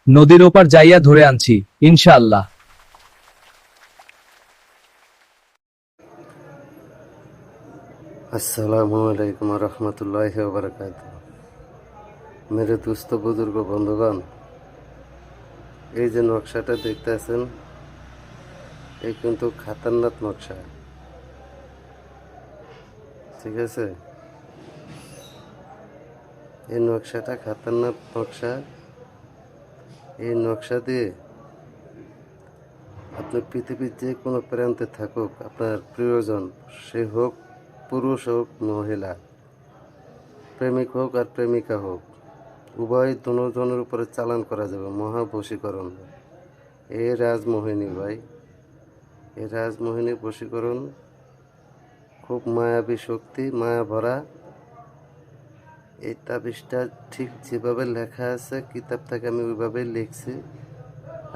নদীর ওপার যাইয়া ধরে আনছি ইনশাআল্লাহ। अस्सलामु अलैकुम रहमतुल्लाहि व बरकातुहू। मेरे दोस्त बुजुर्ग बंधुगण, এই যে নকশাটা দেখতেছেন, এই কিন্তু খাতারনাক নকশা, ঠিক আছে? এই নকশাটা খাতারনাক নকশা। এই নকশা দিয়ে আপনি পৃথিবীর যে কোনো প্রান্তে থাকুক, আপনার প্রিয়জন, সে হোক পুরুষ হোক মহিলা, প্রেমিক হোক আর প্রেমিকা হোক, উভয় দুজনের উপরে চালান করা যাবে মহাবশীকরণ। এ রাজমোহিনী ভাই, এ রাজমোহিনী বশীকরণ খুব মায়াবী শক্তি, মায়া ভরা। এই তাবিজটা ঠিক যেভাবে লেখা আছে কিতাব থেকে আমি ওইভাবেই লিখছি।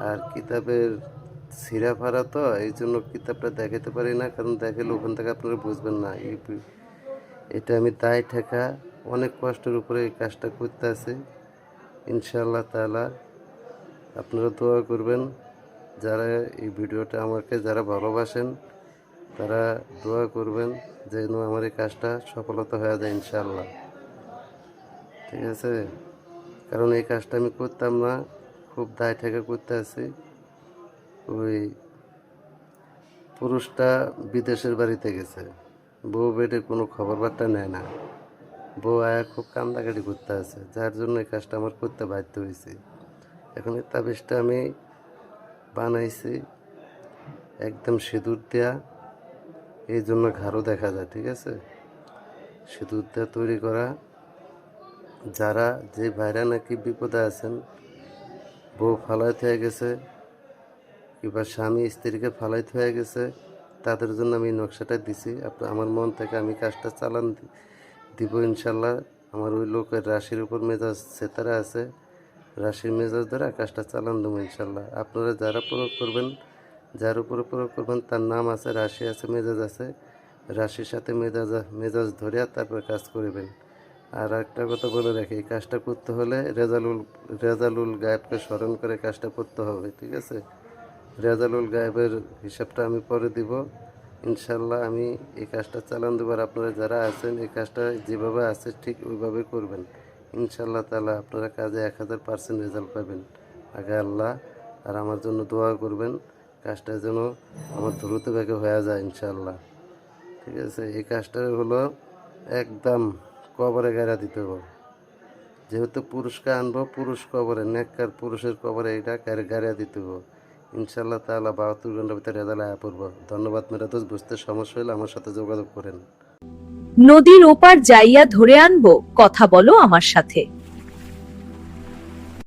আর কিতাবের ছিঁড়া ফাড়া তো, এই জন্য কিতাবটা দেখাতে পারি না, কারণ দেখালে ওখান থেকে আপনারা বুঝবেন না। এটা আমি দায় ঠেকা অনেক কষ্টের উপরে এই কাজটা করতে আছি। ইনশাআল্লাহ তাআলা আপনারা দোয়া করবেন। যারা এই ভিডিওটা আমাকে যারা ভালোবাসেন তারা দোয়া করবেন যেন আমার এই কাজটা সফলতা হয়ে যায় ইনশাআল্লাহ, ঠিক আছে? কারণ এই কাজটা আমি করতাম না, খুব দায় ঠেকা করতে আছি। ওই পুরুষটা বিদেশের বাড়িতে গেছে, বউ বেডের কোনো খবর বার্তা নেয় না, বউ আয়া খুব কান্দাকাটি করতে আছে, যার জন্য এই কাজটা আমার করতে বাধ্য হয়েছি। এখন এই তাবিজটা আমি বানাইছি একদম সিঁদুর দেয়া, এই জন্য ঘাড়ও দেখা যায়, ঠিক আছে? সিঁদুর দেয়া তৈরি করা। যারা যে ভাইরা নাকি বিপদে আছেন, বউ ফালাইতে হয়ে গেছে কিংবা স্বামী স্ত্রীকে ফালাইতে হয়ে গেছে, তাদের জন্য আমি নকশাটা দিছি। আমার মন থেকে আমি কাজটা চালান দিব ইনশাল্লাহ। আমার ওই লোকের রাশির উপর মেজাজ সেতারা আছে, রাশির মেজাজ দ্বারা কাজটা চালান দেবো ইনশাল্লাহ। আপনারা যারা প্রয়োগ করবেন, যার উপরে প্রয়োগ করবেন তার নাম আছে, রাশি আছে, মেজাজ আছে, রাশির সাথে মেজাজ ধরিয়া তারপর কাজ করবেন। আর একটা কথা বলে রাখি, এই কাজটা করতে হলে রেজালুল গায়েবকে স্মরণ করে কাজটা করতে হবে, ঠিক আছে? রেজালুল গায়েবের হিসাবটা আমি পরে দিব ইনশাল্লাহ। আমি এই কাজটা চালান দেবো। আর আপনারা যারা আছেন এই কাজটা যেভাবে আছে ঠিক ওইভাবে করবেন ইনশাল্লাহ তাআলা। আপনারা কাজে 1000% রেজাল্ট পাবেন। আগে আল্লাহ আর আমার জন্য দোয়া করবেন, কাজটা যেন আমার দ্রুত বেগে হয়ে যায় ইনশাল্লাহ, ঠিক আছে? এই কাজটা হলো একদম কবরে গাড়া দিতে হবে। যেহেতু পুরুষকে আনবো, পুরুষ কবরে, নেককার পুরুষের কবরে এটা গাড়িয়া দিতে হবে ইনশাল্লাহ তাআলা। 72 ঘন্টার ভিতরে রেজাল্ট আয়া পড়বো। ধন্যবাদ। মেরা দোস্ত, বুঝতে সমস্যা হলে আমার সাথে যোগাযোগ করেন। নদীর ওপার যাইয়া ধরে আনবো, কথা বলো আমার সাথে।